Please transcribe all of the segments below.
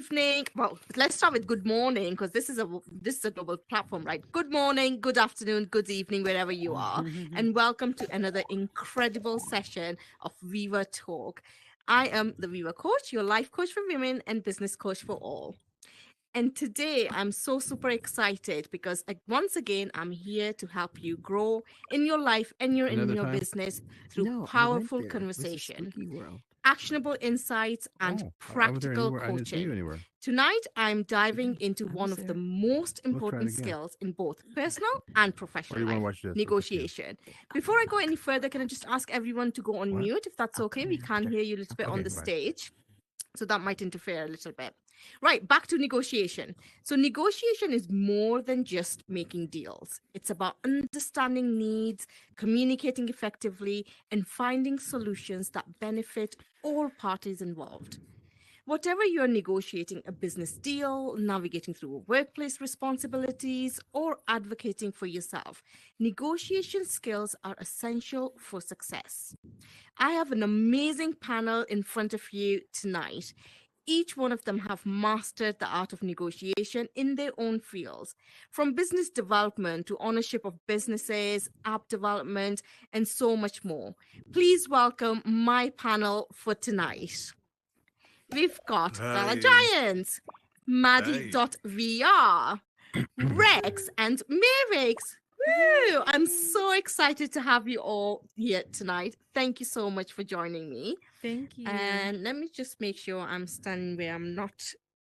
evening. Well, let's start with good morning because this is a global platform, right? Good morning, good afternoon, good evening, wherever you are, and welcome to another incredible session of Viva Talk. I am the Viva Coach, your life coach for women and business coach for all. And today I'm so super excited because once again, I'm here to help you grow in your life and in your business through powerful conversation, actionable insights, and practical coaching. Tonight, I'm diving into one of the most important skills in both personal and professional life, negotiation. Before I go any further, can I just ask everyone to go on mute if that's okay? We can't hear you a little bit on the stage, so that might interfere a little bit. Right, back to negotiation. So negotiation is more than just making deals. It's about understanding needs, communicating effectively, and finding solutions that benefit all parties involved. Whatever you're negotiating, a business deal, navigating through workplace responsibilities, or advocating for yourself, negotiation skills are essential for success. I have an amazing panel in front of you tonight. Each one of them have mastered the art of negotiation in their own fields, from business development to ownership of businesses, app development, and so much more. Please welcome my panel for tonight. We've got GallaGiant, Maddy.VR, Rex, and Mavix. Woo! I'm so excited to have you all here tonight. Thank you so much for joining me. Thank you. And let me just make sure I'm standing where I'm not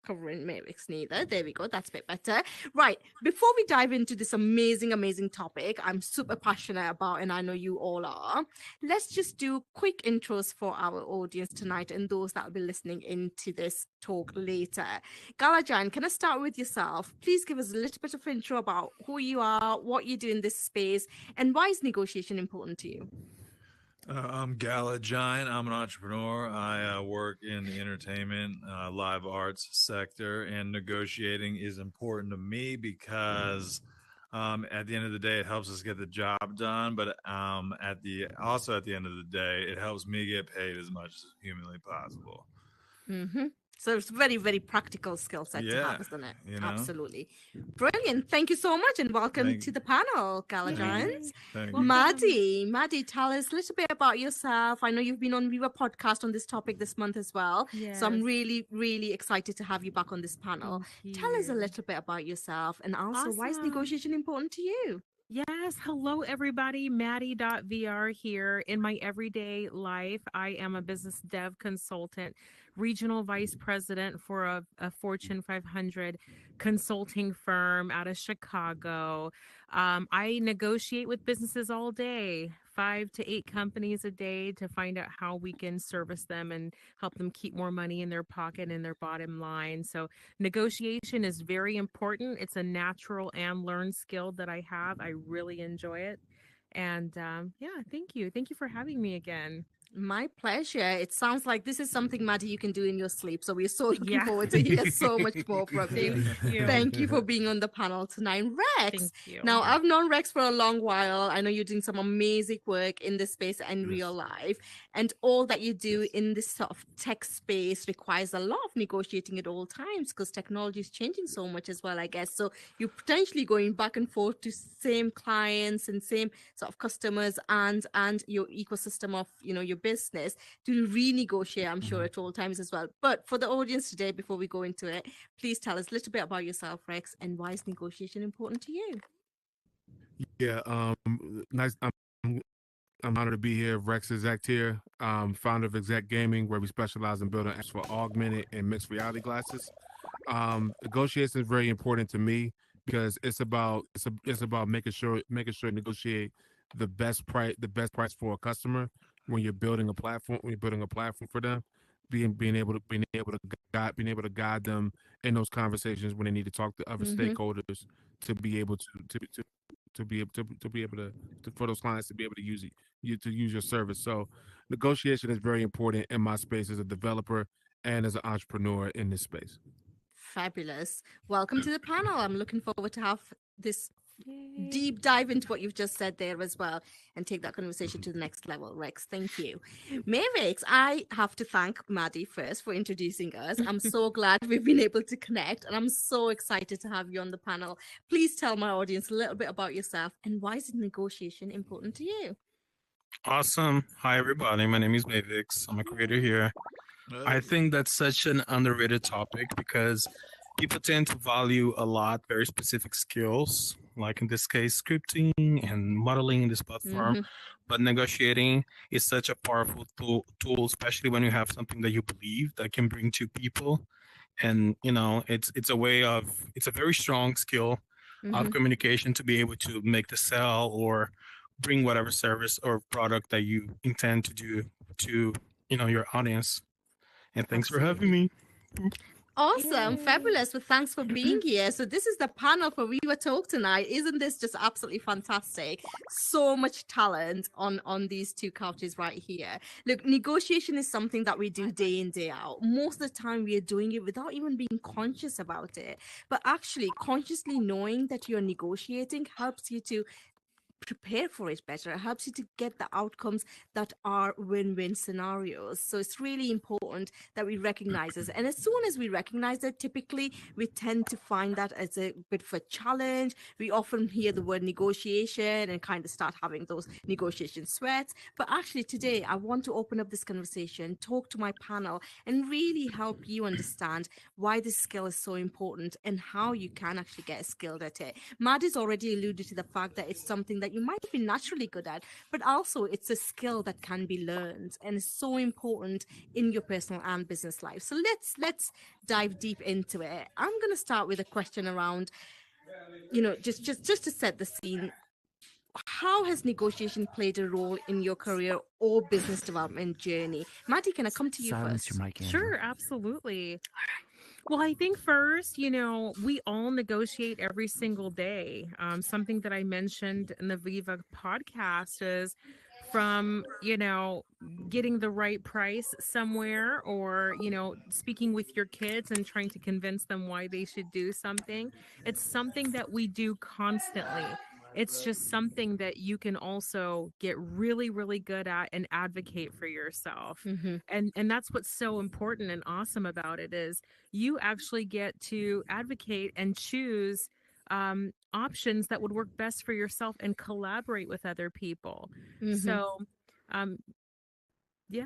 covering Mavix neither. There we go. That's a bit better. Right. Before we dive into this amazing topic I'm super passionate about, and I know you all are, let's just do quick intros for our audience tonight and those that will be listening into this talk later. GallaGiant, can I start with yourself? Please give us a little bit of intro about who you are, what you do in this space, and why is negotiation important to you? I'm GallaGiant. I'm an entrepreneur. I work in the entertainment, live arts sector, and negotiating is important to me because at the end of the day, it helps us get the job done. But at the end of the day, it helps me get paid as much as humanly possible. Mm-hmm. So it's very practical skill set to have, isn't it? You know? Absolutely. Brilliant. Thank you so much and welcome to the panel, GallaGiant. Maddy, tell us a little bit about yourself. I know you've been on Viva Podcast on this topic this month as well. Yes. So I'm really excited to have you back on this panel. Tell us a little bit about yourself and also why is negotiation important to you? Yes. Hello, everybody. Maddy.VR here. In my everyday life, I am a business dev consultant, regional vice president for a Fortune 500 consulting firm out of Chicago. I negotiate with businesses all day, 5 to 8 companies a day, to find out how we can service them and help them keep more money in their pocket and their bottom line. So negotiation is very important. It's a natural and learned skill that I have. I really enjoy it. And thank you. Thank you for having me again. My pleasure. It sounds like this is something, Maddy, you can do in your sleep. So we're so looking forward to hear so much more from you. Thank you for being on the panel tonight. Rex. Thank you. Now, I've known Rex for a long while. I know you're doing some amazing work in this space and real life. And all that you do in this sort of tech space requires a lot of negotiating at all times because technology is changing so much as well, I guess. So you're potentially going back and forth to same clients and same sort of customers and your ecosystem of, your business to renegotiate, I'm sure, at all times as well. But for the audience today, before we go into it, please tell us a little bit about yourself, Rex, and why is negotiation important to you? Yeah, nice. I'm honored to be here. Rex is Exact here, founder of Exact Gaming, where we specialize in building apps for augmented and mixed reality glasses. Negotiation is very important to me because it's about making sure to negotiate the best price for a customer when you're building a platform for them, being able to guide them in those conversations when they need to talk to other stakeholders to be able to for those clients to be able to use your service. So negotiation is very important in my space as a developer and as an entrepreneur in this space. Fabulous. Welcome to the panel. I'm looking forward to have this deep dive into what you've just said there as well and take that conversation to the next level. Rex, thank you. Mavix, I have to thank Maddie first for introducing us. I'm so glad we've been able to connect, and I'm so excited to have you on the panel. Please tell my audience a little bit about yourself and why is negotiation important to you? Awesome. Hi, everybody. My name is Mavix. I'm a creator here. I think that's such an underrated topic because people tend to value a lot very specific skills, like in this case, scripting and modeling in this platform. But negotiating is such a powerful tool, especially when you have something that you believe that can bring to people. And it's a way of it's a very strong skill of communication to be able to make the sell or bring whatever service or product that you intend to do to your audience. And thanks for having me. Awesome, Yay. fabulous. Well, thanks for being here. So this is the panel for Viva Talk tonight. Isn't this just absolutely fantastic? So much talent on these two couches right here. Look, negotiation is something that we do day in, day out. Most of the time we are doing it without even being conscious about it. But actually consciously knowing that you're negotiating helps you to prepare for it better. It helps you to get the outcomes that are win-win scenarios. So it's really important that we recognize this. And as soon as we recognize it, typically we tend to find that as a bit of a challenge. We often hear the word negotiation and kind of start having those negotiation sweats. But actually today, I want to open up this conversation, talk to my panel, and really help you understand why this skill is so important and how you can actually get skilled at it. Maddie's already alluded to the fact that it's something that you might be naturally good at, but also it's a skill that can be learned and is so important in your personal and business life. So let's dive deep into it. I'm going to start with a question around, just to set the scene. How has negotiation played a role in your career or business development journey? Maddie, can I come to you Silence first? your mic, Andrew. Sure, absolutely. Well, I think first, we all negotiate every single day. Something that I mentioned in the Viva podcast is from, getting the right price somewhere or, speaking with your kids and trying to convince them why they should do something. It's something that we do constantly. It's just something that you can also get really, really good at and advocate for yourself. And that's what's so important and awesome about it is you actually get to advocate and choose options that would work best for yourself and collaborate with other people. So, yeah.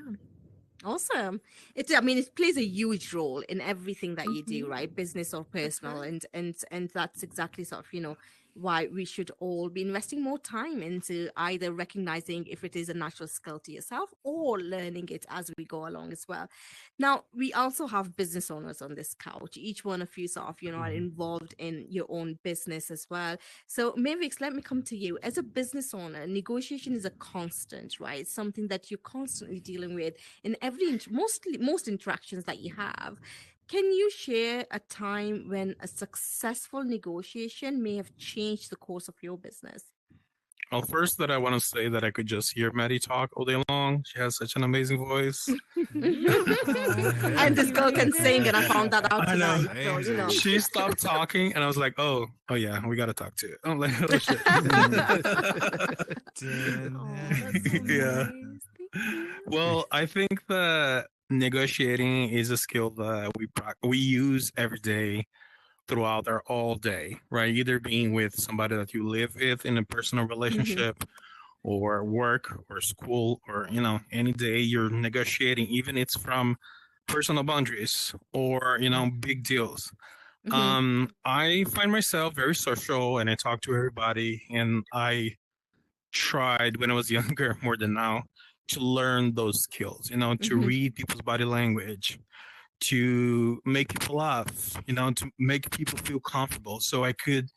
Awesome. It plays a huge role in everything that you do, right? Business or personal. And that's exactly sort of, why we should all be investing more time into either recognizing if it is a natural skill to yourself or learning it as we go along as well. Now, we also have business owners on this couch. Each one of you sort of, are involved in your own business as well. So Mavix, let me come to you. As a business owner, negotiation is a constant, right? It's something that you're constantly dealing with in most interactions that you have. Can you share a time when a successful negotiation may have changed the course of your business? Well, first that I want to say that I could just hear Maddie talk all day long. She has such an amazing voice. And this girl can sing, and I found that out tonight. So, She stopped talking, and I was like, oh yeah, we got to talk to it. I'm like, oh shit. Yeah. Well, I think that negotiating is a skill that we use every day throughout our all day, right? Either being with somebody that you live with in a personal relationship or work or school or, any day you're negotiating, even it's from personal boundaries or, big deals. I find myself very social and I talk to everybody, and I tried when I was younger more than now to learn those skills, to read people's body language, to make people laugh, to make people feel comfortable so I could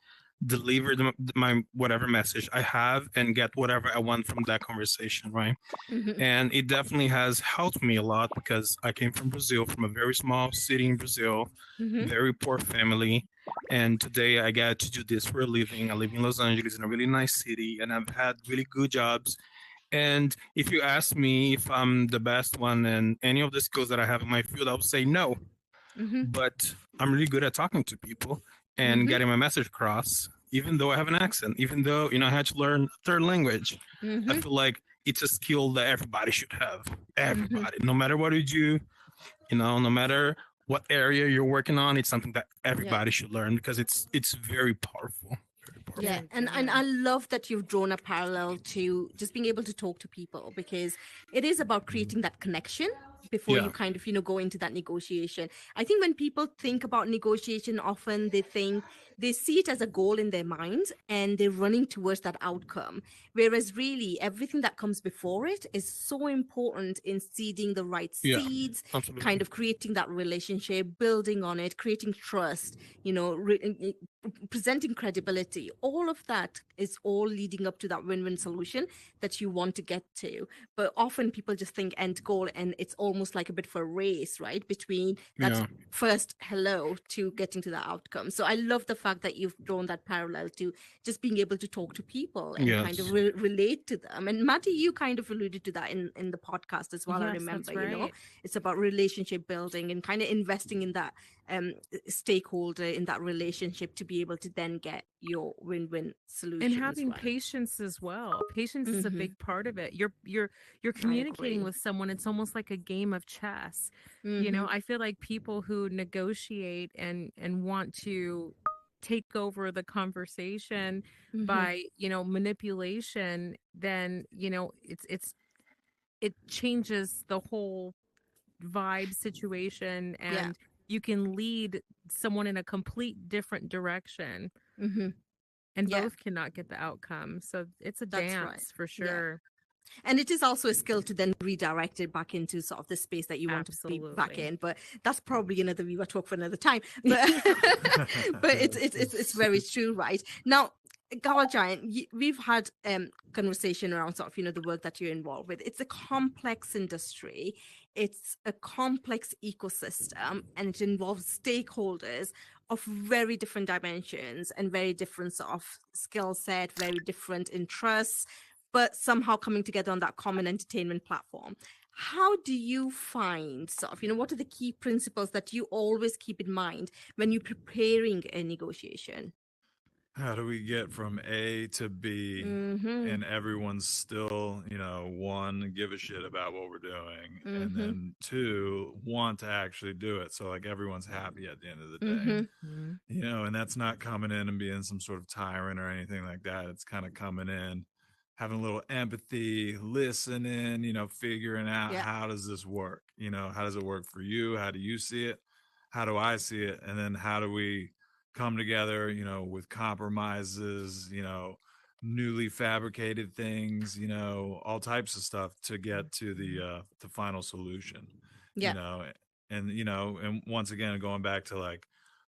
deliver my whatever message I have and get whatever I want from that conversation, right? And it definitely has helped me a lot because I came from Brazil, from a very small city in Brazil, very poor family. And today I get to do this for a living. I live in Los Angeles in a really nice city, and I've had really good jobs. And if you ask me if I'm the best one in any of the skills that I have in my field, I would say no. But I'm really good at talking to people and getting my message across. even though I have an accent, even though, I had to learn a third language. I Mm-hmm. feel like it's a skill that everybody should have. Mm-hmm. Everybody, no matter what you do, no matter what area you're working on, it's something that everybody should learn because it's very powerful. Very powerful. Yeah, and I love that you've drawn a parallel to just being able to talk to people, because it is about creating that connection before Yeah. you kind of go into that negotiation. I think when people think about negotiation, often they see it as a goal in their minds and they're running towards that outcome, whereas really everything that comes before it is so important in seeding the right Yeah, seeds, absolutely. kind of creating that relationship, building on it, creating trust, presenting credibility. All of that is all leading up to that win-win solution that you want to get to. But often people just think end goal, and it's almost like a bit of a race, right, between that Yeah. first hello to getting to the outcome. So I love the fact that you've drawn that parallel to just being able to talk to people and kind of Yes. relate to them. And Matty, you kind of alluded to that in the podcast as well. I Yes, remember, that's right. it's about relationship building and kind of investing in that stakeholder in that relationship to be able to then get your win-win solutions. And having right? patience as well. Patience is a Mhm. big part of it. You're communicating with someone. It's almost like a game of chess. Mhm. I feel like people who negotiate and want to take over the conversation Mhm. by, manipulation, then, it changes the whole vibe situation, Yeah. and you can lead someone in a complete different direction, Mhm. and Yeah. both cannot get the outcome. So it's a That's dance right. for Yeah. sure. And it is also a skill to then redirect it back into sort of the space that you want to be back Absolutely. in. But that's probably another Viva talk for another time. But but it's very true, right? Now, GallaGiant, we've had conversation around sort of the work that you're involved with. It's a complex industry. It's a complex ecosystem, and it involves stakeholders of very different dimensions and very different sort of skill set, very different interests, but somehow coming together on that common entertainment platform. How do you find sort of, what are the key principles that you always keep in mind when you're preparing a negotiation? How do we get from A to B Mm-hmm. and everyone's still, one, give a shit about what we're doing, and Mm-hmm. then two, want to actually do it. So like everyone's happy at the end of the day. Mm-hmm. And that's not coming in and being some sort of tyrant or anything like that. It's kind of coming in, having a little empathy, listening, figuring out Yeah. how does this work? How does it work for you? How do you see it? How do I see it? And then how do we come together, with compromises, newly fabricated things, all types of stuff to get to the final solution. Yeah. And once again, going back to like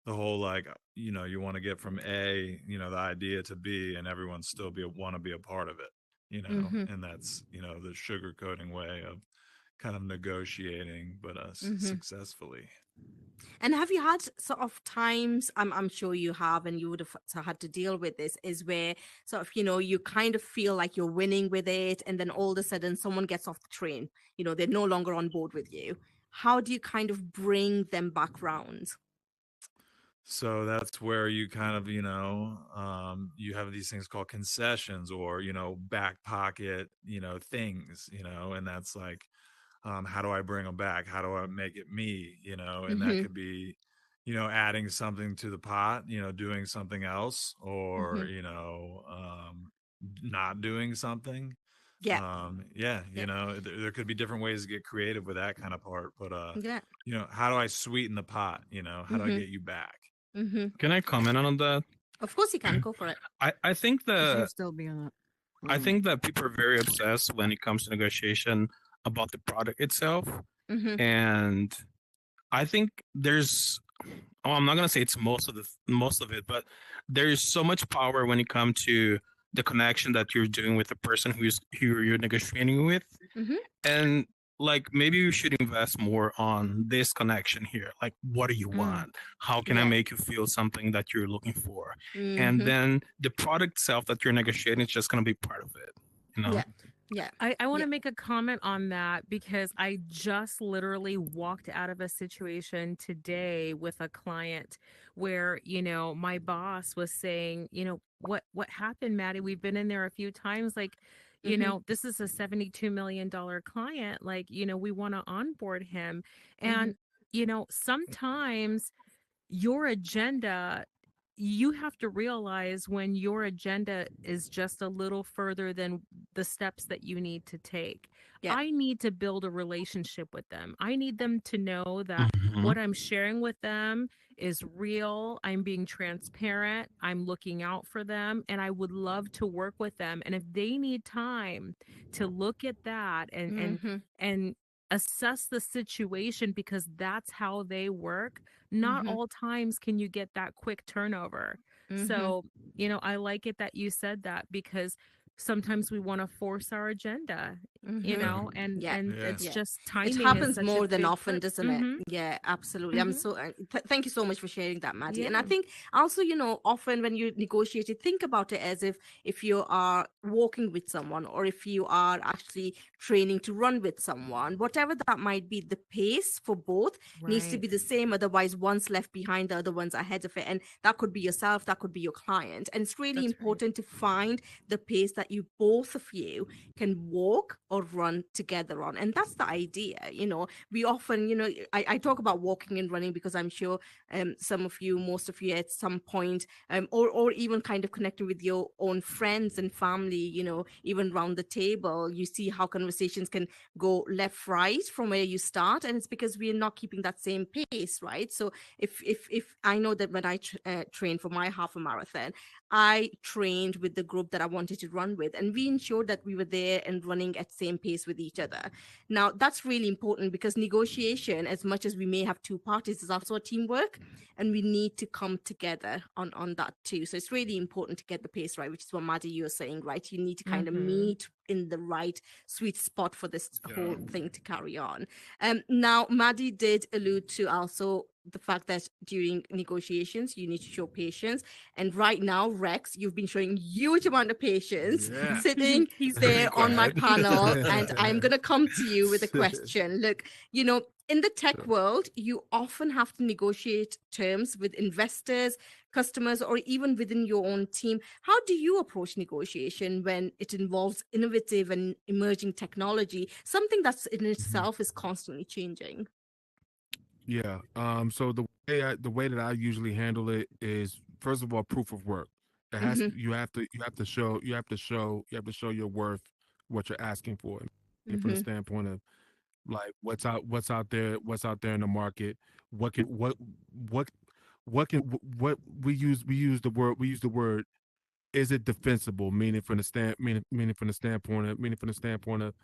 the whole like you want to get from A, the idea to B, and everyone still want to be a part of it, Mm-hmm. and that's the sugarcoating way of kind of negotiating, but Mm-hmm. successfully. And have you had sort of times, I'm sure you have, and you would have had to deal with this, is where sort of, you kind of feel like you're winning with it, and then all of a sudden someone gets off the train, they're no longer on board with you. How do you kind of bring them back round? So that's where you kind of, you have these things called concessions or, back pocket, things, and that's like, how do I bring them back? How do I make it me? And that could be, adding something to the pot, doing something else, or, not doing something. Yeah. There could be different ways to get creative with that kind of part, but Yeah. how do I sweeten the pot? How do I get you back? Mm-hmm. Can I comment on that? Of course you can. Go for it. I think You'll that still be on that. I think that people are very obsessed when it comes to negotiation about the product itself. Mm-hmm. And I think I'm not gonna say it's most of it, but there's so much power when it comes to the connection that you're doing with the person who you're negotiating with. Mm-hmm. And like maybe you should invest more on this connection here. Like, what do you want? How can I make you feel something that you're looking for? Mm-hmm. And then the product itself that you're negotiating is just gonna be part of it. Yeah. Yeah. I want Yeah. to make a comment on that because I just literally walked out of a situation today with a client where, my boss was saying, what happened, Maddie? We've been in there a few times. Like, Mm-hmm. this is a $72 million client. Like, we want to onboard him. Mm-hmm. And, sometimes your agenda, you have to realize when your agenda is just a little further than the steps that you need to take. Yeah. I need to build a relationship with them. I need them to know that Mhm. what I'm sharing with them is real. I'm being transparent. I'm looking out for them, and I would love to work with them. And if they need time to look at that Mm-hmm. and assess the situation because that's how they work, not Mm-hmm. all times can you get that quick turnover. Mm-hmm. So, I like it that you said that because sometimes we want to force our agenda, Mm-hmm. Yeah. and Yeah. it's Yeah. just Yeah. It timing is happens such a more than big often, part. doesn't it? Mm-hmm. Yeah, absolutely. I'm Mm-hmm. so thank you so much for sharing that, Maddie. And I Yeah. think also, often when you negotiate, you think about it as if you are walking with someone or if you are actually training to run with someone, whatever that might be, the pace for both needs to Right. be the same. Otherwise, one's left behind, the other one's ahead of it. And that could be yourself, that could be your client. And it's really That's right. important to find the pace that you both of you can walk or run together on. And that's the idea. We often, I talk about walking and running because I'm sure some of you, most of you at some point, or even kind of connecting with your own friends and family, even around the table, you see how conversations can go left, right from where you start. And it's because we're not keeping that same pace, right? So if I know that when I trained for my half a marathon, I trained with the group that I wanted to run with, and we ensured that we were there and running at same pace with each other. Now, that's really important because negotiation, as much as we may have two parties, is also a teamwork, and we need to come together on that too. So it's really important to get the pace right, which is what Maddie, you're saying, right? You need to kind of Mm-hmm. meet in the right sweet spot for this Yeah. whole thing to carry on. Now, Maddie did allude to also the fact that during negotiations you need to show patience, and right now, Rex, you've been showing huge amount of patience Yeah. sitting He's very there on my quiet. panel, and I'm going to come to you with a question. Look, in the tech Sure. world, you often have to negotiate terms with investors, customers, or even within your own team. How do you approach negotiation when it involves innovative and emerging technology, something that's in Mhm. itself is constantly changing? Yeah. So the way that I usually handle it is, first of all, proof of work. It has Mm-hmm. you have to show your worth, what you're asking for, and from the Mm-hmm. standpoint of like what's out there in the market. What can what can what we use the word, is it defensible, meaning from the standpoint of,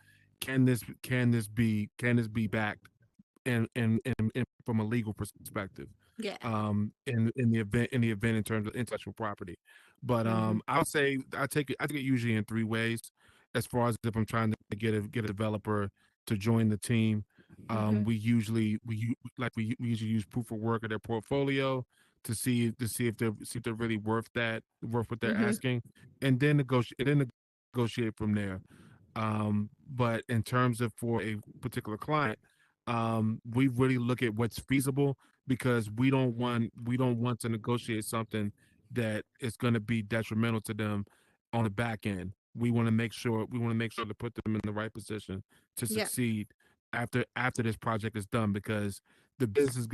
can this be backed, and from a legal perspective, Yeah. in the event in terms of intellectual property. But Mm-hmm. I would say I take it usually in three ways. As far as if I'm trying to get a developer to join the team, Mm-hmm. we usually use proof of work of their portfolio to see if they're really worth what they're Mm-hmm. asking, and then negotiate from there. But in terms of for a particular client, we really look at what's feasible, because we don't want to negotiate something that is going to be detrimental to them on the back end. We want to make sure to put them in the right position to Yeah. succeed after this project is done, because the business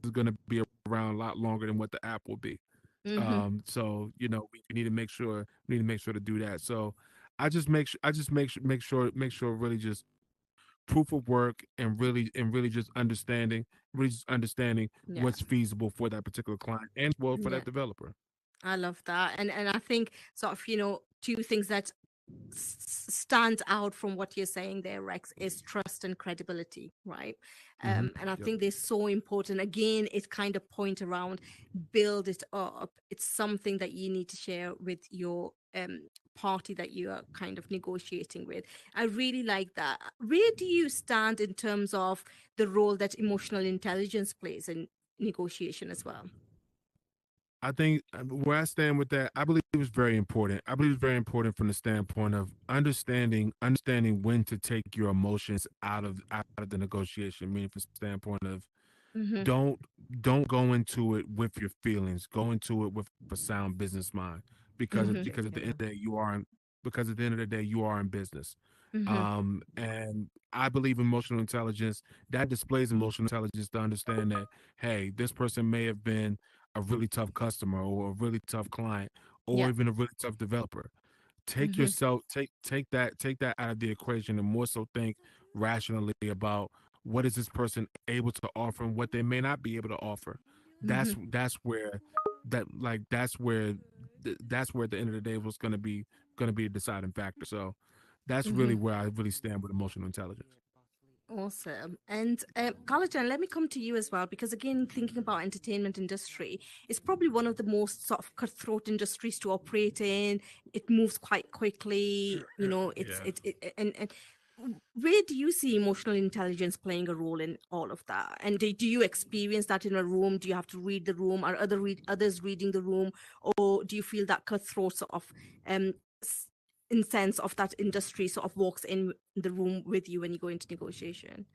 is going to be around a lot longer than what the app will be. Mm-hmm. So we need to make sure to do that. So I just make sure really just proof of work, and really just understanding Yeah. what's feasible for that particular client and well for Yeah. that developer. I love that. And I think sort of, two things that stand out from what you're saying there, Rex, is trust and credibility, right? Hmm. And I Yep. think they're so important. Again, it kind of point around, build it up. It's something that you need to share with your party that you are kind of negotiating with. I really like that. Where do you stand in terms of the role that emotional intelligence plays in negotiation as well? I think where I stand with that, I believe it's very important. I believe it's very important from the standpoint of understanding when to take your emotions out of the negotiation. Meaning, from the standpoint of Mm-hmm. don't don't go into it with your feelings. Go into it with a sound business mind, Mm-hmm. because at the end Yeah. of the day you are in business. Mm-hmm. And I believe emotional intelligence that displays emotional intelligence to understand that, hey, this person may have been a really tough customer or a really tough client or Yeah. even a really tough developer. Mm-hmm. Take that out of the equation and more so think rationally about what is this person able to offer and what they may not be able to offer. Mm-hmm. That's where that like that's where at the end of the day was going to be a deciding factor. So that's Mm-hmm. really where I really stand with emotional intelligence. Awesome. And Kalajan, let me come to you as well, because again, thinking about entertainment industry, it's probably one of the most sort of cutthroat industries to operate in. It moves quite quickly. You know, Yeah. and where do you see emotional intelligence playing a role in all of that? And do you experience that in a room? Do you have to read the room? Are others reading the room, or do you feel that cutthroat sort of um s- in sense of that industry sort of walks in the room with you when you go into negotiation?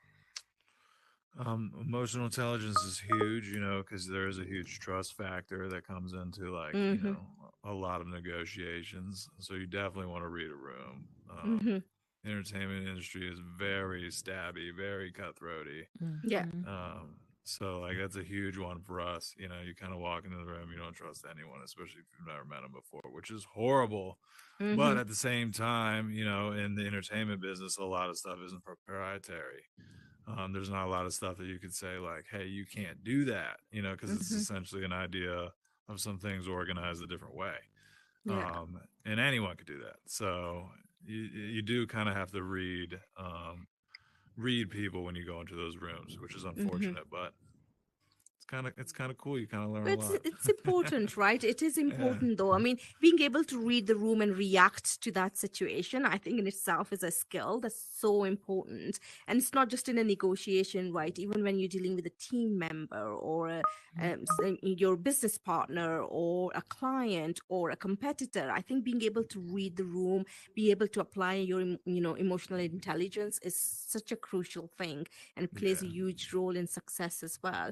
Emotional intelligence is huge, because there is a huge trust factor that comes into like, Mm-hmm. a lot of negotiations. So you definitely want to read a room. Mm-hmm. Entertainment industry is very stabby, very cutthroaty. Yeah. Mhm. So like that's a huge one for us. You kind of walk into the room, you don't trust anyone, especially if you've never met them before, which is horrible. Mm-hmm. But at the same time, in the entertainment business, a lot of stuff isn't proprietary. There's not a lot of stuff that you could say like, "Hey, you can't do that," because it's Mm-hmm. essentially an idea of some things organized a different way, Yeah. and anyone could do that. So you do kind of have to read people when you go into those rooms, which is Mm-hmm. unfortunate, but it's kind of cool. You kind of learn But a lot. it's important, right? It is Yeah, important, though. I mean, being able to read the room and react to that situation, I think in itself is a skill that's so important. And it's not just in a negotiation, right? Even when you're dealing with a team member or your business partner or a client or a competitor, I think being able to read the room, be able to apply your, emotional intelligence is such a crucial thing, and it plays yeah. a huge role in success as well.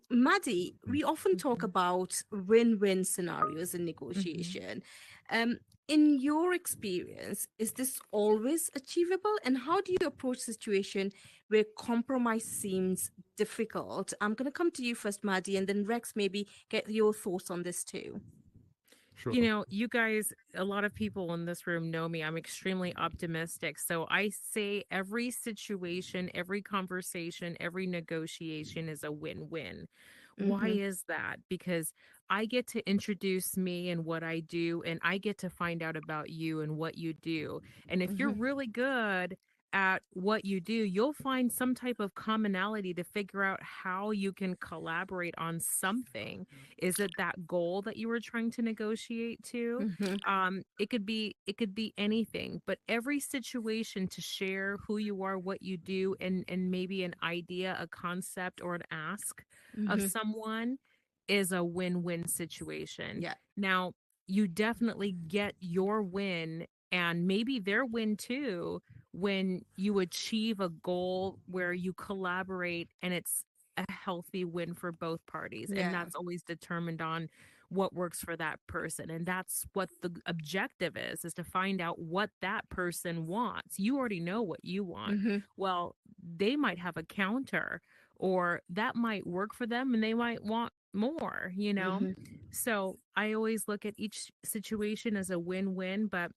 Maddie, we often talk Mhm. about win-win scenarios in Mhm. negotiation. Um, in your experience, is this always achievable? And how do you approach situation where compromise seems difficult? I'm going to come to you first, Maddie, and then Rex, maybe get your thoughts on this too. Sure. You know, you guys, a lot of people in this room know me. I'm extremely optimistic. So I say every situation, every conversation, every negotiation is a win win. Why Mm-hmm, is that? Because I get to introduce me and what I do, and I get to find out about you and what you do. And if you're mm-hmm, really good at what you do, you'll find some type of commonality to figure out how you can collaborate on something. Is it that goal that you were trying to negotiate to? mm-hmm, It could be anything, but every situation to share who you are, what you do, and maybe an idea, a concept, or an ask of mm-hmm. someone is a win-win situation. Yeah. Now, you definitely get your win and maybe their win too when you achieve a goal where you collaborate and it's a healthy win for both parties. And Yeah. that's always determined on what works for that person. And that's what the objective is to find out what that person wants. You already know what you want. Mm-hmm, Well, they might have a counter or that might work for them and they might want more, you know? mm-hmm. So I always look at each situation as a win win, but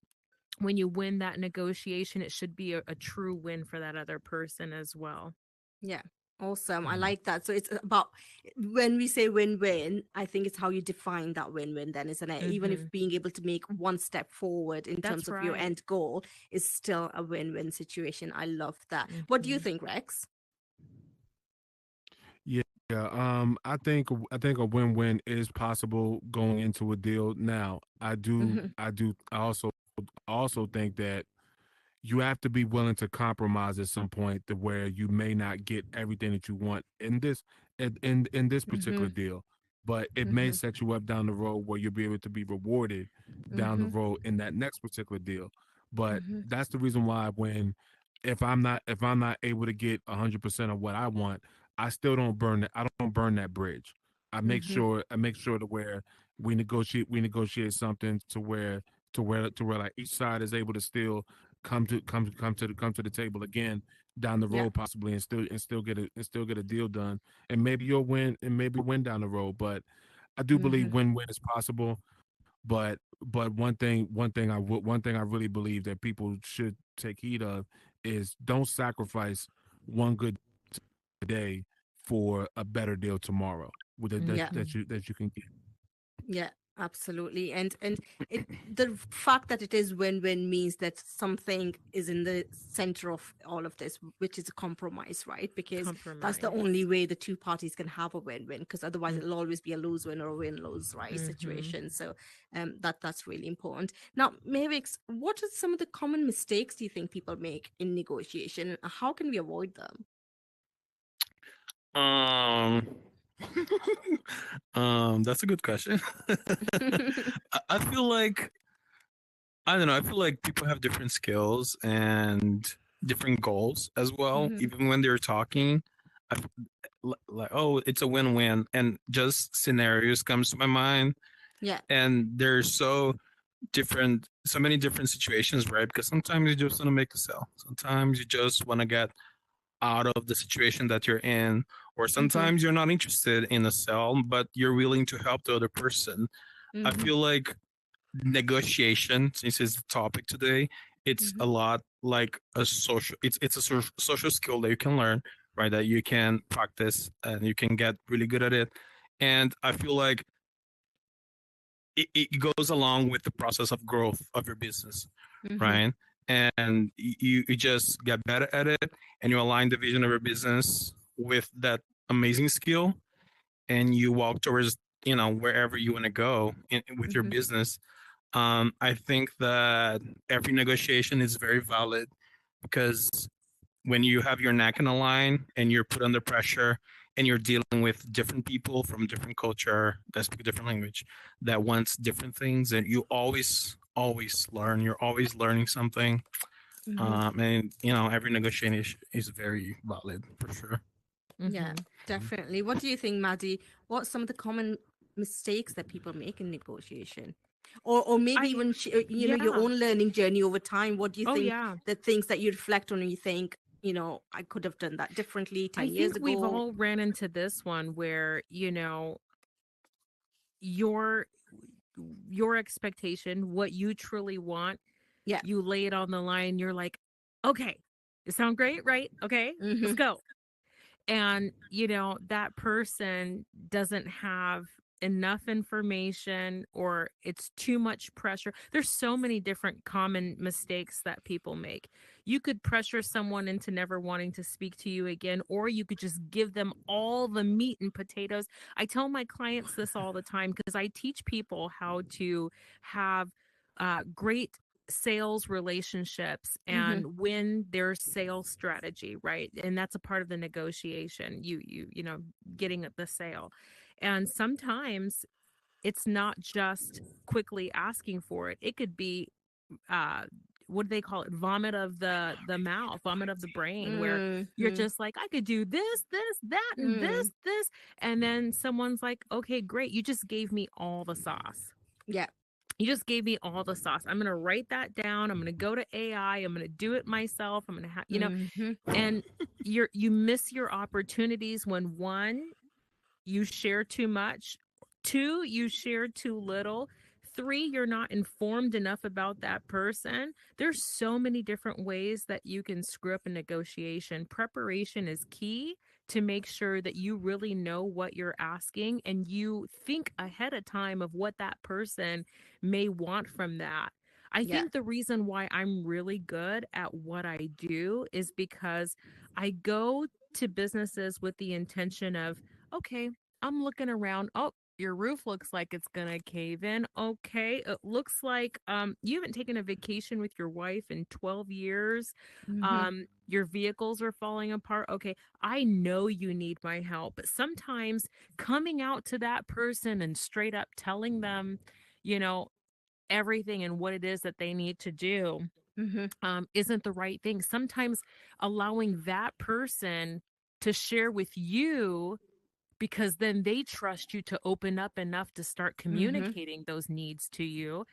when you win that negotiation, it should be a true win for that other person as well. Yeah. Awesome. I Mhm. like that. So it's about when we say win-win, I think it's how you define that win-win then, isn't it? Even if Hmm. being able to make one step forward in terms That's of your right. end goal is still a win-win situation. I love that. What do you Hmm. think, Rex? Yeah, I think a win-win is possible going into a deal. Now, Mm-hmm, I also think that you have to be willing to compromise at some point to where you may not get everything that you want in this mm-hmm, particular deal. but it may set you up down the road where you'll be able to be rewarded down the road in that next particular deal. But that's the reason why when if I'm not able to get 100% of what I want, I still don't burn it. I don't burn that bridge. I make sure to where we negotiate something to where like each side is able to still come to the table again down the Yeah. road possibly and still get a deal done, and maybe you'll win and maybe win down the road. But I do believe win-win is possible. But one thing I really believe that people should take heed of is don't sacrifice one good day for a better deal tomorrow with it Yeah. that you can get. Yeah, absolutely. And it the fact that it is win-win means that something is in the center of all of this, which is a compromise, right? Because that's the Compromise. only way the two parties can have a win-win, because otherwise it'll always be a lose-win or a win-lose, right, situation. So that's really important. Now, Mavix, what are some of the common mistakes do you think people make in negotiation, and how can we avoid them? Um, that's a good question. I feel like I don't know. I feel like people have different skills and different goals as well. Even when they're talking, like, oh, it's a win-win, and just scenarios comes to my mind, Yeah. and they're so many different situations, right? Because sometimes you just want to make a sale. Sometimes you just want to get out of the situation that you're in, or sometimes you're not interested in a sell, but you're willing to help the other person. I feel like negotiation, since it's the topic today, it's a lot like a social. It's a social skill that you can learn, right? That you can practice and you can get really good at it. And I feel like it goes along with the process of growth of your business, right? And you just get better at it, and you align the vision of your business with that amazing skill, and you walk towards wherever you want to go with your business. I think that every negotiation is very valid, because when you have your neck in a line and you're put under pressure and you're dealing with different people from different culture that speak a different language that wants different things, and you always learn. You're always learning something. And every negotiation is very valid for sure. Yeah, definitely. What do you think, Maddie? What's some of the common mistakes that people make in negotiation? Or maybe even, your Yeah. own learning journey over time. What do you Oh think yeah. the things that you reflect on and you think, I could have done that differently I 10 years think we've ago? all ran into this one where, your your expectation, what you truly want, Yeah. you lay it on the line, you're like, okay, it sound great, right? Okay, let's go. And that person doesn't have enough information, or it's too much pressure. There's so many different common mistakes that people make. You could pressure someone into never wanting to speak to you again, or you could just give them all the meat and potatoes. I tell my clients this all the time, because I teach people how to have great sales relationships and win their sales strategy, right? And that's a part of the negotiation, getting at the sale. And sometimes it's not just quickly asking for it. It could be uh what do they call it, vomit of the mouth, vomit of the brain, where you're just like, I could do this, that, and this, and then someone's like, okay, great, you just gave me all the sauce. Yeah. You just gave me all the sauce. I'm going to write that down. I'm going to go to AI. I'm going to do it myself. I'm going to have, and you miss your opportunities when, one, you share too much, two, you share too little, three, you're not informed enough about that person. There's so many different ways that you can screw up a negotiation. Preparation is key to make sure that you really know what you're asking, and you think ahead of time of what that person may want from that. I Yeah. think the reason why I'm really good at what I do is because I go to businesses with the intention of, okay, I'm looking around. Oh, your roof looks like it's gonna cave in. Okay. It looks like you haven't taken a vacation with your wife in 12 years. Your vehicles are falling apart. Okay. I know you need my help. But sometimes coming out to that person and straight up telling them, you know, everything and what it is that they need to do isn't the right thing. Sometimes allowing that person to share with you, because then they trust you to open up enough to start communicating those needs to you,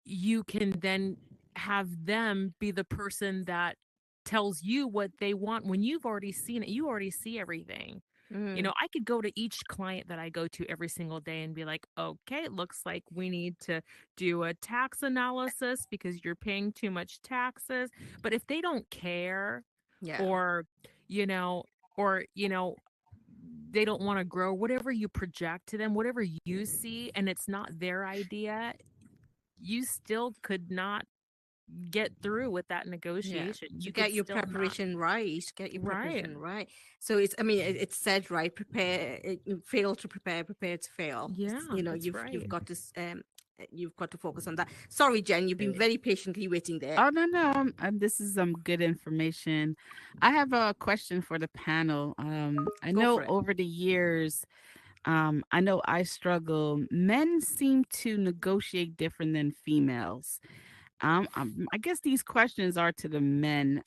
you can then have them be the person that tells you what they want when you've already seen it. You already see everything. You know, I could go to each client that I go to every single day and be like, okay, it looks like we need to do a tax analysis because you're paying too much taxes. But if they don't care, or, you know, they don't want to grow, whatever you project to them, whatever you see, and it's not their idea, you still could not get through with that negotiation. To You get could your still not. preparation right. Get your Right. preparation right. So it's, I mean, it's said, right? Prepare, fail to prepare, prepare to fail. Yeah, You know, that's you've right. got to you've got to focus on that. Sorry, Jen, you've been very patiently waiting there. Oh no, this is some good information. I have a question for the panel. I Go know for it. over the years, I know I struggle. Men seem to negotiate different than females. I guess these questions are to the men.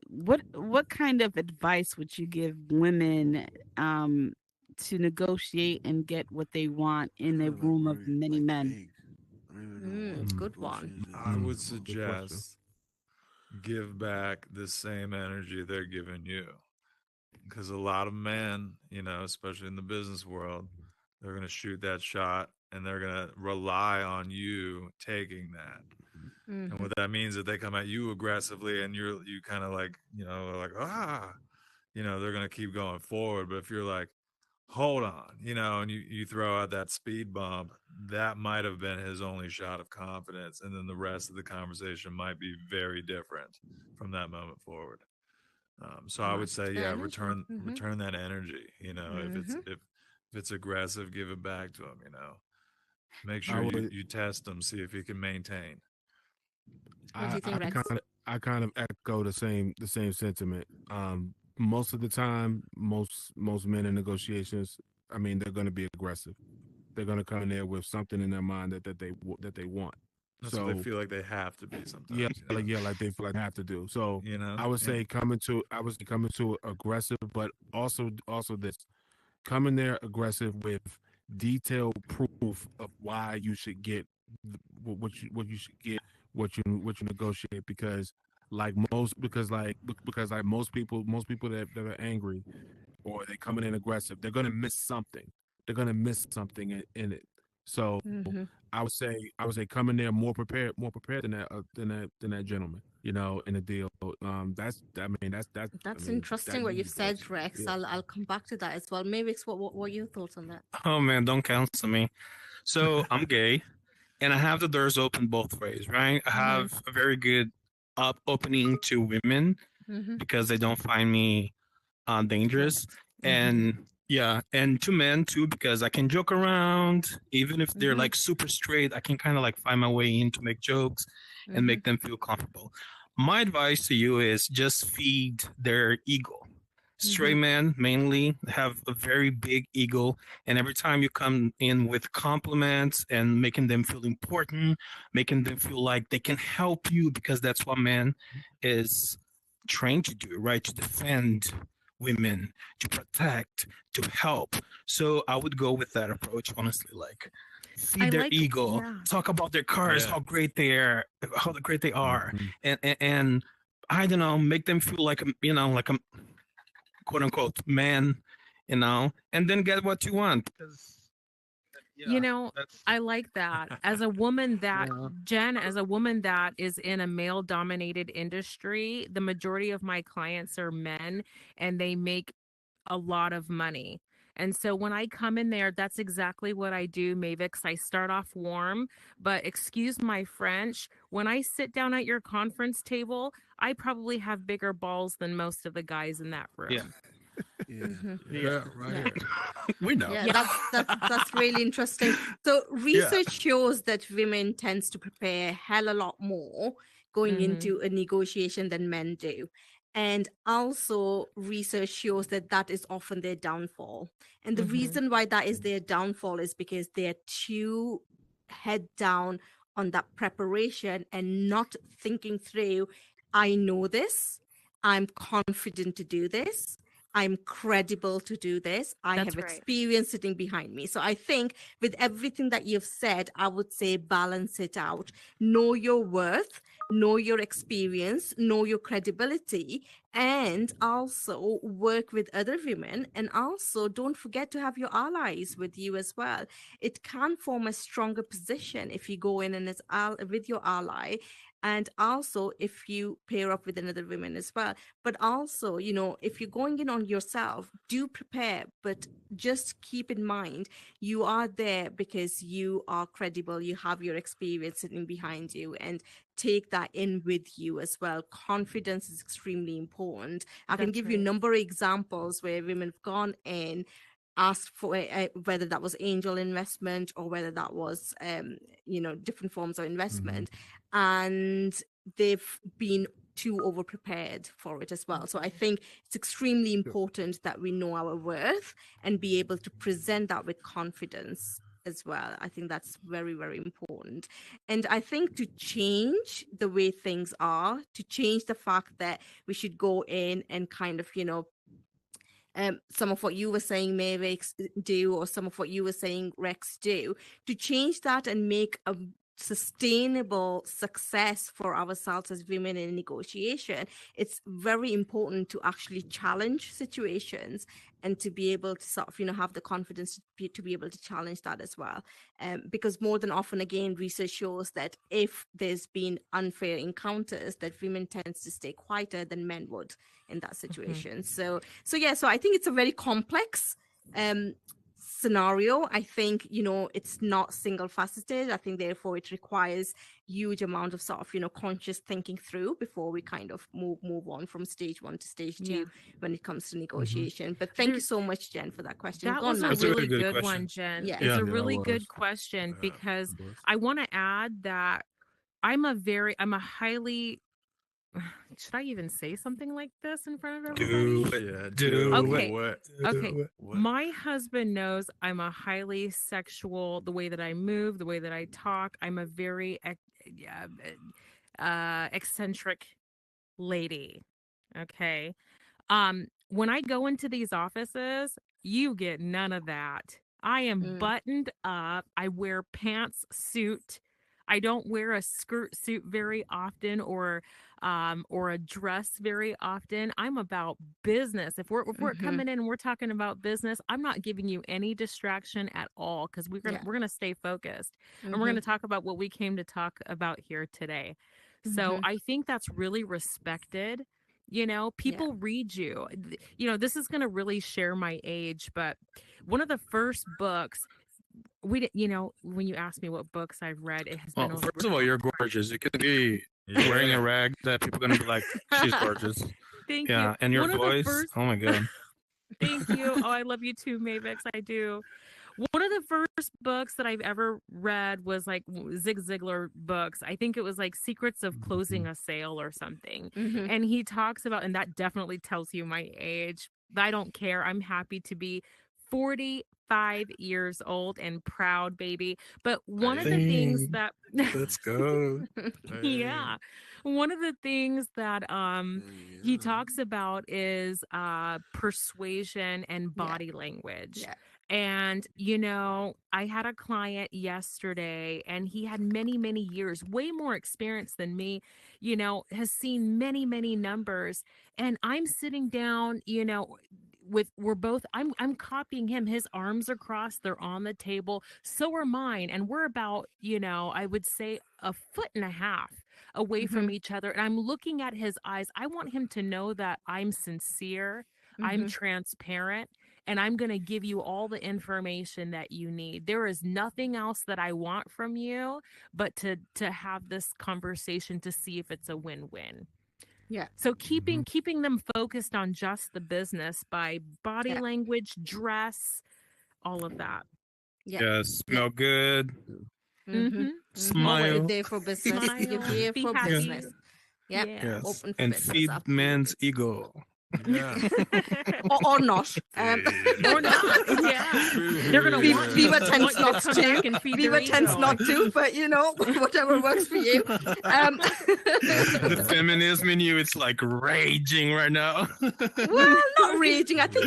What kind of advice would you give women to negotiate and get what they want in a room of many men? Good one. I would Good question. suggest give back the same energy they're giving you, because a lot of men, you know, especially in the business world, they're going to shoot that shot and they're going to rely on you taking that. And what that means is they come at you aggressively and you kind of like, you know, like, you know, they're going to keep going forward. But if you're like, hold on, you know, and you throw out that speed bump, that might have been his only shot of confidence. And then the rest of the conversation might be very different from that moment forward. So I would say, yeah, return that energy. You know, if it's aggressive, give it back to him. You know, make sure you test him, see if he can maintain. What do you think, Rex? I kind of echo the same sentiment. Most of the time, most men in negotiations, I mean, they're going to be aggressive. They're going to come in there with something in their mind that they want. That's what they feel like they have to be sometimes. Yeah, like they feel like they have to do. So you know, I would say coming to aggressive, but also this, coming there aggressive with detailed proof of why you should get what you should get, what you negotiate, because most people that are angry or they coming in aggressive, they're gonna miss something. They're gonna miss something in it. So I would say come in there more prepared than that gentleman, you know, in a deal. That's interesting what you've said, Rex. Yeah. I'll come back to that as well. Mavix, what are your thoughts on that? Oh man, don't cancel me. So I'm gay, and I have the doors open both ways, right? I have a very good opening to women because they don't find me dangerous, and yeah, and to men too, because I can joke around, even if they're like super straight. I can kind of like find my way in to make jokes and make them feel comfortable. My advice to you is just feed their ego. Straight men mainly have a very big ego, and every time you come in with compliments and making them feel important, making them feel like they can help you, because that's what man is trained to do, right? To defend women, to protect, to help. So I would go with that approach, honestly. Like, feed their ego, talk about their cars, how great they are, and I don't know, make them feel like like a quote unquote man, you know, and then get what you want. You know, I like that. As a woman that, Jen, as a woman that is in a male dominated industry, the majority of my clients are men and they make a lot of money. And so when I come in there, that's exactly what I do, Mavix. I start off warm, but excuse my French, when I sit down at your conference table, I probably have bigger balls than most of the guys in that room. Yeah, right here. We know. Yeah, that's really interesting. So research shows that women tends to prepare a hell a lot more going into a negotiation than men do. And also research shows that that is often their downfall. And the reason why that is their downfall is because they're too head down on that preparation and not thinking through, I know this, I'm confident to do this, I'm credible to do this, I That's have right. experience sitting behind me. So I think with everything that you've said, I would say balance it out. Know your worth, know your experience, know your credibility, and also work with other women. And also don't forget to have your allies with you as well. It can form a stronger position if you go in and with your ally, and also if you pair up with another woman as well. But also, you know, if you're going in on yourself, do prepare, but just keep in mind you are there because you are credible, you have your experience sitting behind you, and take that in with you as well. Confidence is extremely important. I can That's give you a right. number of examples where women have gone in, asked for whether that was angel investment or whether that was you know, different forms of investment, and they've been too over prepared for it as well. So I think it's extremely important that we know our worth and be able to present that with confidence as well. I think that's very, very important. And I think to change the way things are, to change the fact that we should go in and kind of, you know, some of what you were saying Mavix do, or some of what you were saying Rex do, to change that and make a sustainable success for ourselves as women in negotiation, it's very important to actually challenge situations and to be able to sort of, you know, have the confidence to be able to challenge that as well. Because more than often, again, research shows that if there's been unfair encounters, that women tends to stay quieter than men would in that situation. So I think it's a very complex scenario. I think, you know, it's not single faceted. I think therefore it requires huge amount of sort of, you know, conscious thinking through before we kind of move on from stage 1 to stage 2 when it comes to negotiation. But thank you so much, Jen, for that question. That Go on, was a Matt. That's a really really good good question. one, Jen. Yeah. It's Yeah. a really it good was. question because It was. I want to add that I'm a highly, should I even say something like this in front of everybody? Do it. Yeah, Do Okay. what? Okay. What? My husband knows I'm a highly sexual, the way that I move, the way that I talk. I'm a very eccentric lady. Okay. When I go into these offices, you get none of that. I am buttoned up. I wear pants, suit. I don't wear a skirt suit very often, or a dress very often. I'm about business. If we're coming in and we're talking about business, I'm not giving you any distraction at all, because we're gonna stay focused, and we're gonna talk about what we came to talk about here today. So I think that's really respected. You know, people read you. You know, this is going to really share my age, but one of the first books you know, when you ask me what books I've read, it has been Well, over. first of all, you're gorgeous. You could be wearing a rag that people are gonna be like, she's gorgeous. Thank Yeah, you. and your One of the voice. first. Oh my god. Thank you. Oh, I love you too, Mavix. I do. One of the first books that I've ever read was like Zig Ziglar books. I think it was like Secrets of Closing a Sale or something. And he talks about, and that definitely tells you my age. I don't care. I'm happy to be 45 years old and proud, baby. But one of the things that Let's go. yeah, one of the things that he talks about is persuasion and body language. And, you know, I had a client yesterday, and he had many, many years, way more experience than me, you know, has seen many, many numbers. And I'm sitting down, you know, I'm copying him. His arms are crossed, they're on the table. So are mine. And we're about, you know, I would say a foot and a half away from each other. And I'm looking at his eyes. I want him to know that I'm sincere, I'm transparent, and I'm going to give you all the information that you need. There is nothing else that I want from you but to have this conversation to see if it's a win-win. Yeah. So keeping them focused on just the business by body language, dress, all of that. Yeah. Yeah, smell good. Mm-hmm. Smile. You're there for business. You're Smile, there be for happy. business. Yep. Yeah. Yes. Open for And business. feed Absolutely. man's ego. Yeah. Or not. Or not. Yeah. They're gonna Viva, want you. Viva Want tends you to not come to. back and feed their Viva tends ego. not to, but whatever works for you. The feminism in you, it's like raging right now. Well, not raging. I think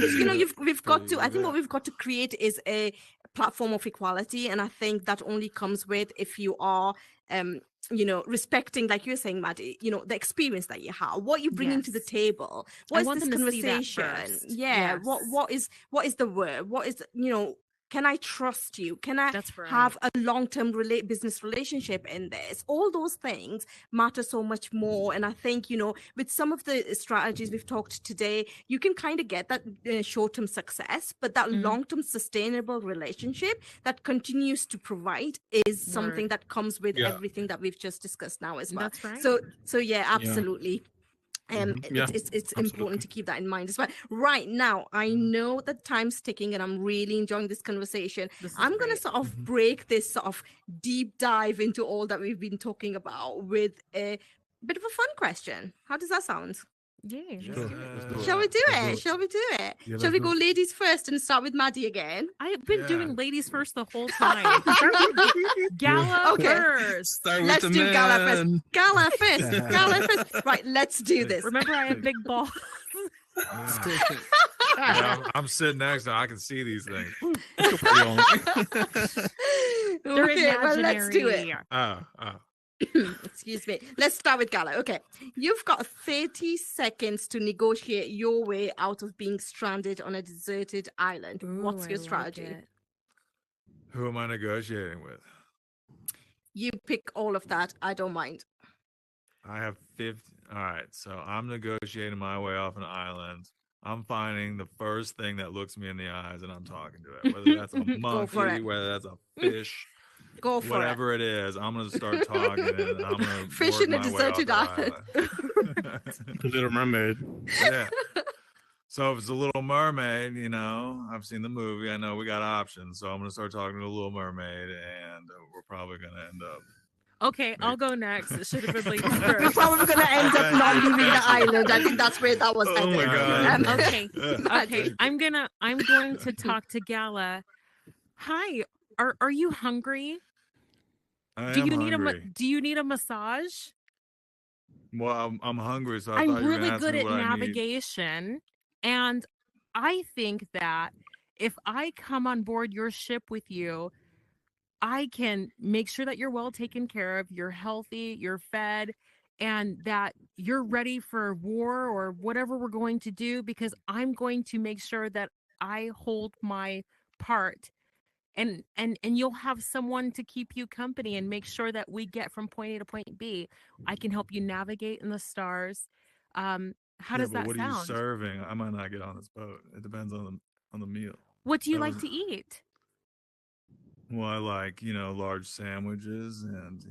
we've got to. I think what we've got to create is a platform of equality, and I think that only comes with if you are, respecting, like you're saying, Maddie. The experience that you have, what you bring into the Yes. table. I What is want this them to see that conversation? first. Yeah. Yes. What is the word? What is Can I trust you? Can I That's right. have a long-term business relationship in this? All those things matter so much more. And I think, with some of the strategies we've talked today, you can kind of get that short-term success, but that long-term sustainable relationship that continues to provide is something that comes with Yeah. everything that we've just discussed now as well. That's right. So yeah, absolutely. Yeah, It's important to keep that in mind as well. Right now, I know that time's ticking and I'm really enjoying this conversation. I'm going to great. sort of break this sort of deep dive into all that we've been talking about with a bit of a fun question. How does that sound? Yay. Yeah. Let's do it. Let's do it. Shall we do Let's do it? it. Shall we do it? Yeah, Shall let's we do go it. ladies first and start with Maddie again? I've been Yeah. doing ladies first the whole time. Start with Gala Okay. first. Start with Let's the do Gala first. man. Gala first. Gala first. Right, let's do this. Remember, I have big balls. Yeah, I'm sitting next to her. I can see these things. They're Okay, well, let's do it. imaginary. Oh. Excuse me. Let's start with Gala. Okay. You've got 30 seconds to negotiate your way out of being stranded on a deserted island. What's Ooh, your I like strategy? it. Who am I negotiating with? You pick all of that. I don't mind. I have 50. All right. So I'm negotiating my way off an island. I'm finding the first thing that looks me in the eyes and I'm talking to it. Whether that's a Go for monkey, it. whether that's a fish, Go for whatever it is, I'm going to start talking and I'm going to Fish in a deserted island. The Little Mermaid. Yeah. So if it's a Little Mermaid, I've seen the movie. I know we got options. So I'm going to start talking to the Little Mermaid and we're probably going to end up. Okay, I'll go next. It should have been ladies We're first. probably going to end up not leaving the island. I think that's where that was Oh headed. my God. Okay. Yeah. Okay. I'm going to talk to Gala. Hi. Are you hungry? I Do am you need hungry. do you need a massage? Well, I'm hungry, so I I'm thought you were really gonna ask good me at what I need. navigation, and I think that if I come on board your ship with you, I can make sure that you're well taken care of, you're healthy, you're fed, and that you're ready for war or whatever we're going to do, because I'm going to make sure that I hold my part, and you'll have someone to keep you company and make sure that we get from point A to point B. I can help you navigate in the stars. How does But that what are you sound? serving? I might not get on this boat. It depends on the meal. What do you That like was- to eat? Well, I like large sandwiches and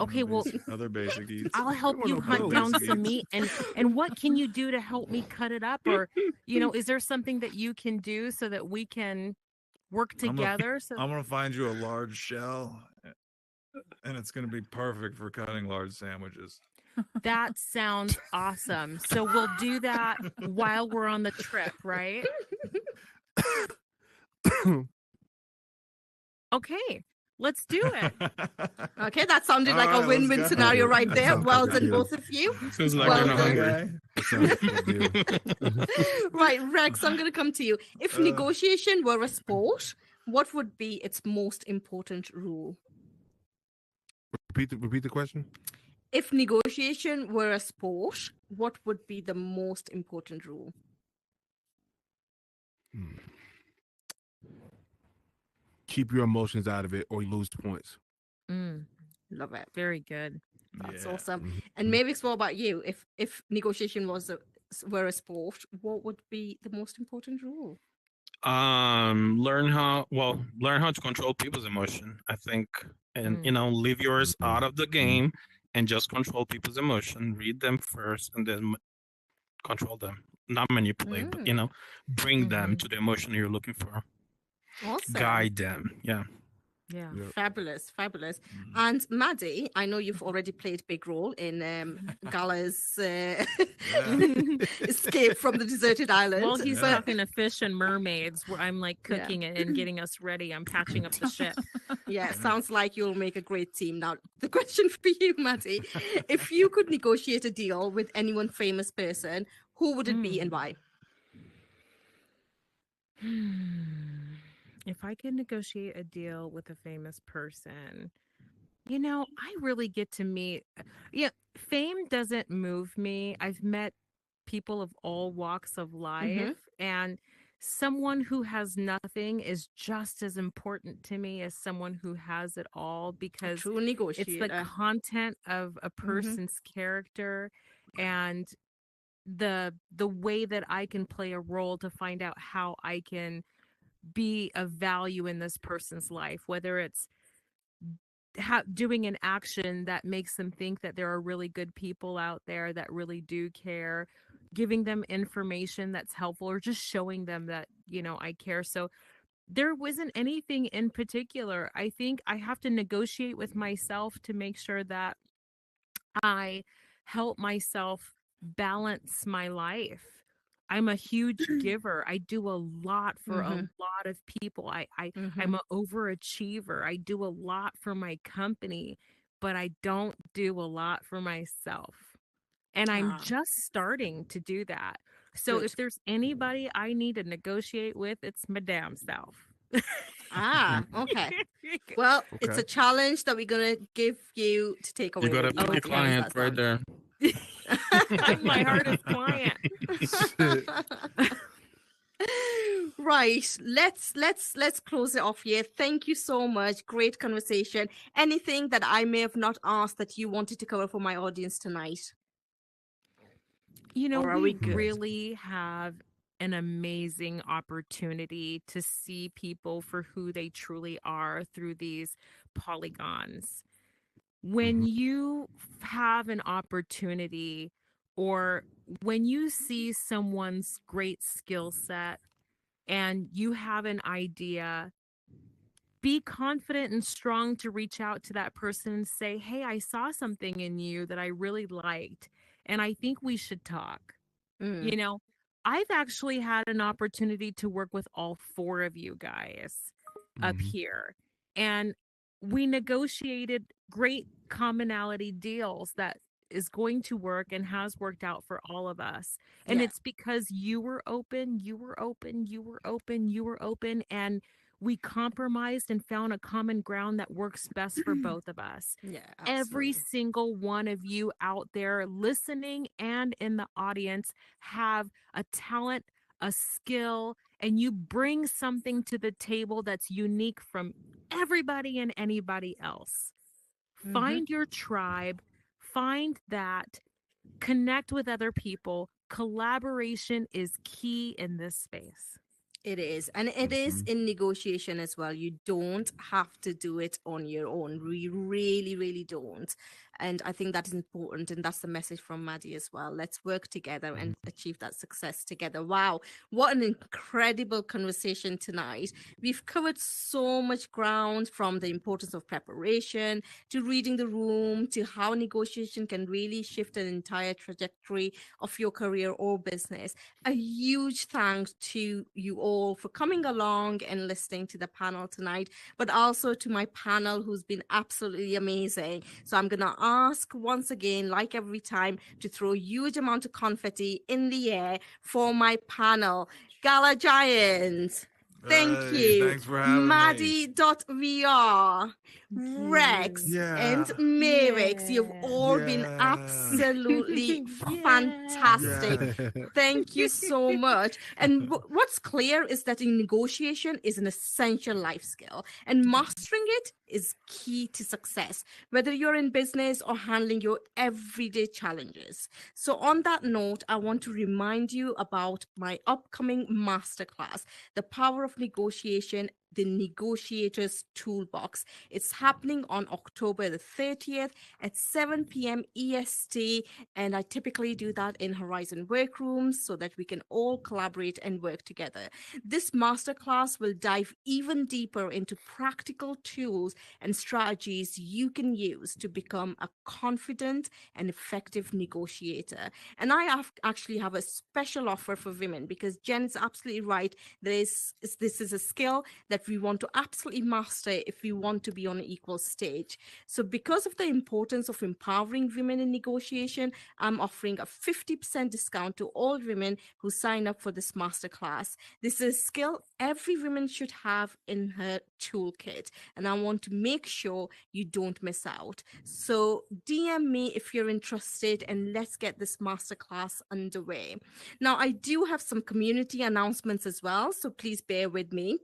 Okay, well, other basic eats. I'll help want you no hunt boat. down Basic some eats. meat. And what can you do to help me cut it up? Or, is there something that you can do so that we can work I'm gonna- together? I'm gonna find you a large shell, and it's gonna be perfect for cutting large sandwiches. That sounds awesome. So we'll do that while we're on the trip, right? Okay, let's do it. Okay, that sounded like All a right, let's win-win go. scenario right That there. sounds Well like a done, deal. both of you. Seems like Well you're not done. hungry. That sounds like a good deal. Right, Rex, I'm going to come to you. If Uh. negotiation were a sport, what would be its most important rule? Repeat the question. If negotiation were a sport, what would be the most important rule? Keep your emotions out of it, or you lose points. Love it. Very good. That's Yeah. awesome. And Mavix, what about you? If negotiation were a sport, what would be the most important rule? Learn how to control people's emotion. I think, and leave yours out of the game and just control people's emotion. Read them first, and then control them. Not manipulate, but bring them to the emotion you're looking for. Awesome. Guide them. Yeah. Yeah. Yep. Fabulous, fabulous. And Maddie, I know you've already played a big role in Galla's escape from the deserted island. While he's but talking to fish and mermaids, where I'm like Yeah. cooking it and getting us ready. I'm patching up the ship. yeah, sounds like you'll make a great team. Now, the question for you, Maddie, if you could negotiate a deal with any one famous person, who would it be and why? If I could negotiate a deal with a famous person, I really get to meet. Yeah, fame doesn't move me. I've met people of all walks of life, and someone who has nothing is just as important to me as someone who has it all, A because true it's negotiator. the content of a person's character and the way that I can play a role to find out how I can be of value in this person's life, whether it's doing an action that makes them think that there are really good people out there that really do care, giving them information that's helpful, or just showing them that I care. So there wasn't anything in particular. I think I have to negotiate with myself to make sure that I help myself balance my life. I'm a huge giver. I do a lot for a lot of people. I'm an overachiever. I do a lot for my company, but I don't do a lot for myself. And I'm just starting to do that. So Good. if there's anybody I need to negotiate with, it's my damn self. Okay. Well, it's Okay. a challenge that we're gonna give you to take away You gotta with you. pick the Maddie. How does client that right sound? there. I'm my hardest client. Right. Let's close it off here. Thank you so much. Great conversation. Anything that I may have not asked that you wanted to cover for my audience tonight? Or are We we good? really have an amazing opportunity to see people for who they truly are through these polygons. When you have an opportunity, or when you see someone's great skill set and you have an idea, be confident and strong to reach out to that person and say, "Hey, I saw something in you that I really liked, and I think we should talk." Mm. You know, I've actually had an opportunity to work with all four of you guys up here, and we negotiated great commonality deals that is going to work and has worked out for all of us. And Yeah. it's because you were open, you were open, you were open, you were open, and we compromised and found a common ground that works best for both of us. Yeah. Every Absolutely. single one of you out there listening and in the audience have a talent, a skill, and you bring something to the table that's unique from everybody and anybody else. Find your tribe, find that, connect with other people. Collaboration is key in this space. It is. And it is in negotiation as well. You don't have to do it on your own. We really, really don't. And I think that is important. And that's the message from Maddie as well. Let's work together and achieve that success together. Wow. What an incredible conversation tonight. We've covered so much ground, from the importance of preparation to reading the room to how negotiation can really shift an entire trajectory of your career or business. A huge thanks to you all for coming along and listening to the panel tonight, but also to my panel who's been absolutely amazing. So I'm going to ask once again, like every time, to throw a huge amount of confetti in the air for my panel. GallaGiant, thank Hey, you. thanks for having me. Maddy.VR, Rex, and Mavix. You've all been absolutely fantastic. Thank you so much. And what's clear is that in negotiation is an essential life skill, and mastering it is key to success, whether you're in business or handling your everyday challenges. So on that note, I want to remind you about my upcoming masterclass, The Power of Negotiation the Negotiators Toolbox. It's happening on October the 30th at 7 p.m. EST, and I typically do that in Horizon Workrooms so that we can all collaborate and work together. This masterclass will dive even deeper into practical tools and strategies you can use to become a confident and effective negotiator. And actually have a special offer for women because Jen is absolutely right. This is a skill that we want to absolutely master if we want to be on an equal stage. So because of the importance of empowering women in negotiation, I'm offering a 50% discount to all women who sign up for this masterclass. This is a skill every woman should have in her toolkit, and I want to make sure you don't miss out. So DM me if you're interested, and let's get this masterclass underway. Now, I do have some community announcements as well, so please bear with me.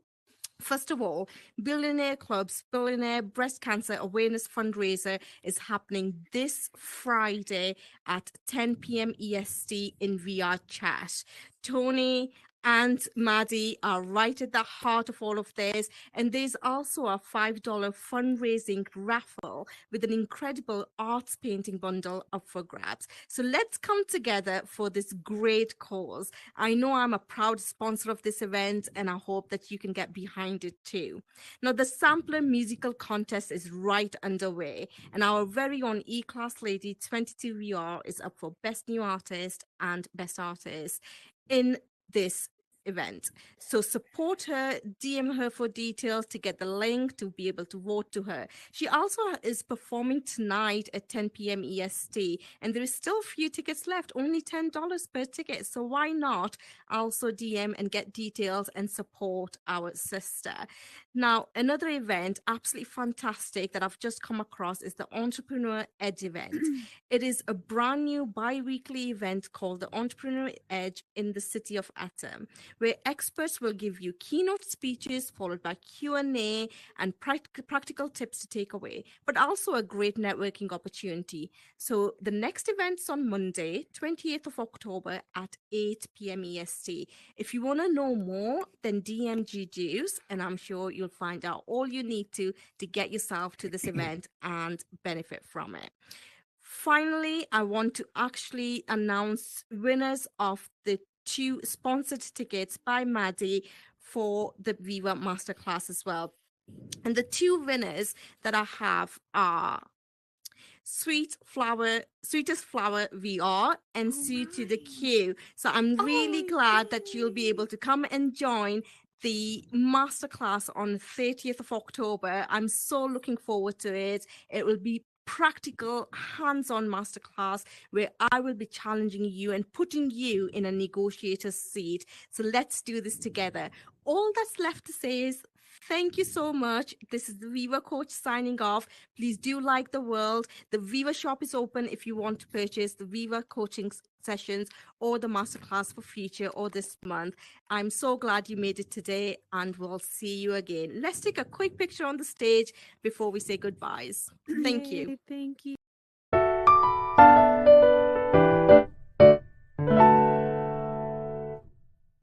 First of all, Billionaire Club's Billionaire Breast Cancer Awareness Fundraiser is happening this Friday at 10 p.m. EST in VR chat. Tony and Maddie are right at the heart of all of this. And there's also a $5 fundraising raffle with an incredible arts painting bundle up for grabs. So let's come together for this great cause. I know I'm a proud sponsor of this event, and I hope that you can get behind it too. Now, the sampler musical contest is right underway, and our very own E-Class Lady 22VR is up for Best New Artist and Best Artist in this event. So support her, DM her for details to get the link to be able to vote to her. She also is performing tonight at 10 p.m. EST, and there is still a few tickets left, only $10 per ticket. So why not also DM and get details and support our sister? Now, another event, absolutely fantastic, that I've just come across is the Entrepreneur Edge event. It is a brand new bi-weekly event called the Entrepreneur Edge in the city of Atom, where experts will give you keynote speeches followed by Q&A and practical tips to take away, but also a great networking opportunity. So the next event's on Monday, 28th of October at 8 p.m. EST. If you want to know more, then DM Juice, and I'm sure you'll find out all you need to get yourself to this event and benefit from it. Finally, I want to actually announce winners of the 2 sponsored tickets by Maddie for the Viva Masterclass as well. And the 2 winners that I have are Sweetest Flower VR and Sue to the Q. So I'm really glad that you'll be able to come and join the masterclass on 30th of October. I'm so looking forward to it. It will be practical hands-on masterclass where I will be challenging you and putting you in a negotiator's seat. So let's do this together. All that's left to say is thank you so much. This is the Viva Coach signing off. Please do like the world. The Viva shop is open if you want to purchase the Viva coaching sessions or the masterclass for future or this month. I'm so glad you made it today, and we'll see you again. Let's take a quick picture on the stage before we say goodbyes. Thank you. Thank you.